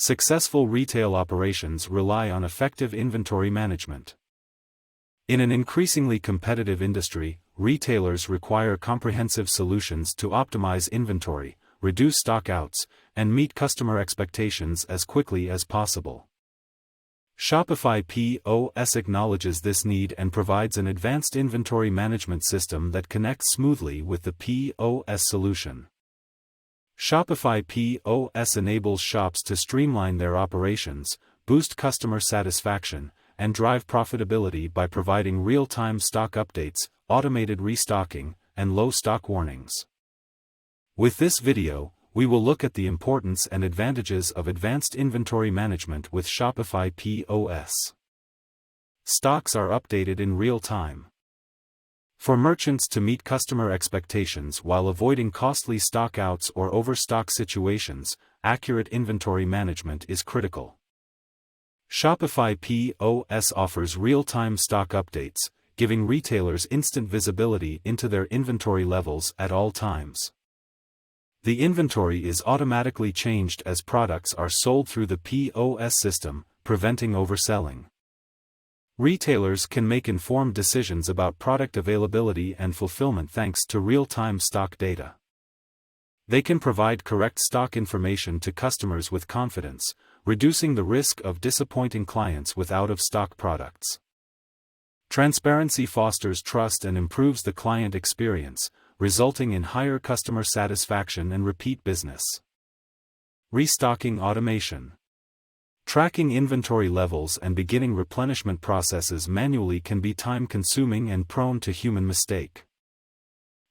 Successful retail operations rely on effective inventory management. In an increasingly competitive industry, retailers require comprehensive solutions to optimize inventory, reduce stockouts, and meet customer expectations as quickly as possible. Shopify POS acknowledges this need and provides an advanced inventory management system that connects smoothly with the POS solution. Shopify POS enables shops to streamline their operations, boost customer satisfaction, and drive profitability by providing real-time stock updates, automated restocking, and low stock warnings. With this video, we will look at the importance and advantages of advanced inventory management with Shopify POS. Stocks are updated in real time. For merchants to meet customer expectations while avoiding costly stockouts or overstock situations, accurate inventory management is critical. Shopify POS offers real-time stock updates, giving retailers instant visibility into their inventory levels at all times. The inventory is automatically changed as products are sold through the POS system, preventing overselling. Retailers can make informed decisions about product availability and fulfillment thanks to real-time stock data. They can provide correct stock information to customers with confidence, reducing the risk of disappointing clients with out-of-stock products. Transparency fosters trust and improves the client experience, resulting in higher customer satisfaction and repeat business. Restocking automation. Tracking inventory levels and beginning replenishment processes manually can be time-consuming and prone to human mistake.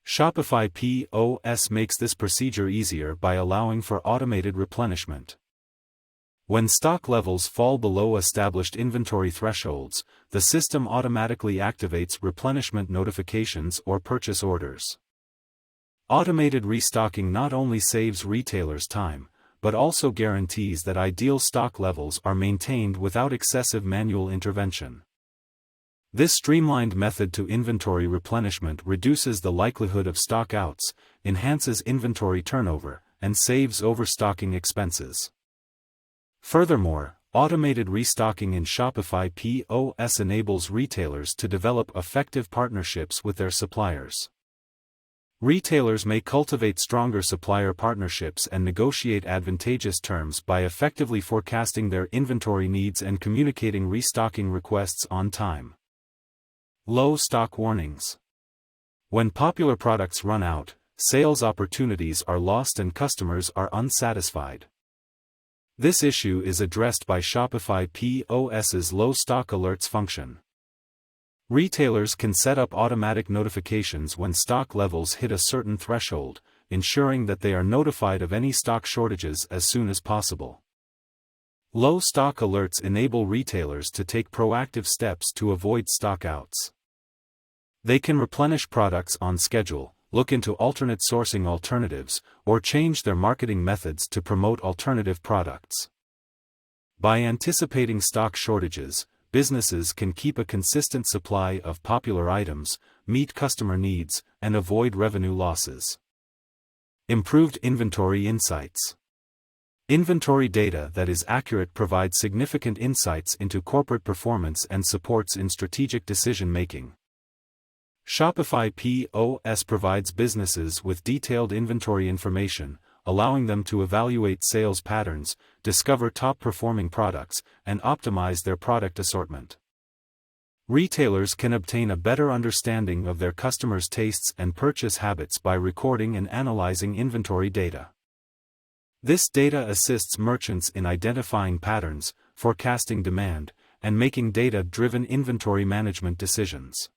Shopify POS makes this procedure easier by allowing for automated replenishment. When stock levels fall below established inventory thresholds, the system automatically activates replenishment notifications or purchase orders. Automated restocking not only saves retailers time, but also guarantees that ideal stock levels are maintained without excessive manual intervention. This streamlined method to inventory replenishment reduces the likelihood of stockouts, enhances inventory turnover, and saves overstocking expenses. Furthermore, automated restocking in Shopify POS enables retailers to develop effective partnerships with their suppliers. Retailers may cultivate stronger supplier partnerships and negotiate advantageous terms by effectively forecasting their inventory needs and communicating restocking requests on time. Low stock warnings. When popular products run out, sales opportunities are lost and customers are unsatisfied. This issue is addressed by Shopify POS's low stock alerts function. Retailers can set up automatic notifications when stock levels hit a certain threshold, ensuring that they are notified of any stock shortages as soon as possible. Low stock alerts enable retailers to take proactive steps to avoid stockouts. They can replenish products on schedule, look into alternate sourcing alternatives, or change their marketing methods to promote alternative products. By anticipating stock shortages, businesses can keep a consistent supply of popular items, meet customer needs, and avoid revenue losses. Improved inventory insights. Inventory data that is accurate provides significant insights into corporate performance and supports in strategic decision-making. Shopify POS provides businesses with detailed inventory information, allowing them to evaluate sales patterns, discover top-performing products, and optimize their product assortment. Retailers can obtain a better understanding of their customers' tastes and purchase habits by recording and analyzing inventory data. This data assists merchants in identifying patterns, forecasting demand, and making data-driven inventory management decisions.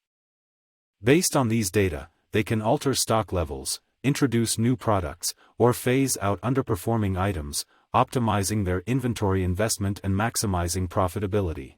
Based on these data, they can alter stock levels, introduce new products, or phase out underperforming items, optimizing their inventory investment and maximizing profitability.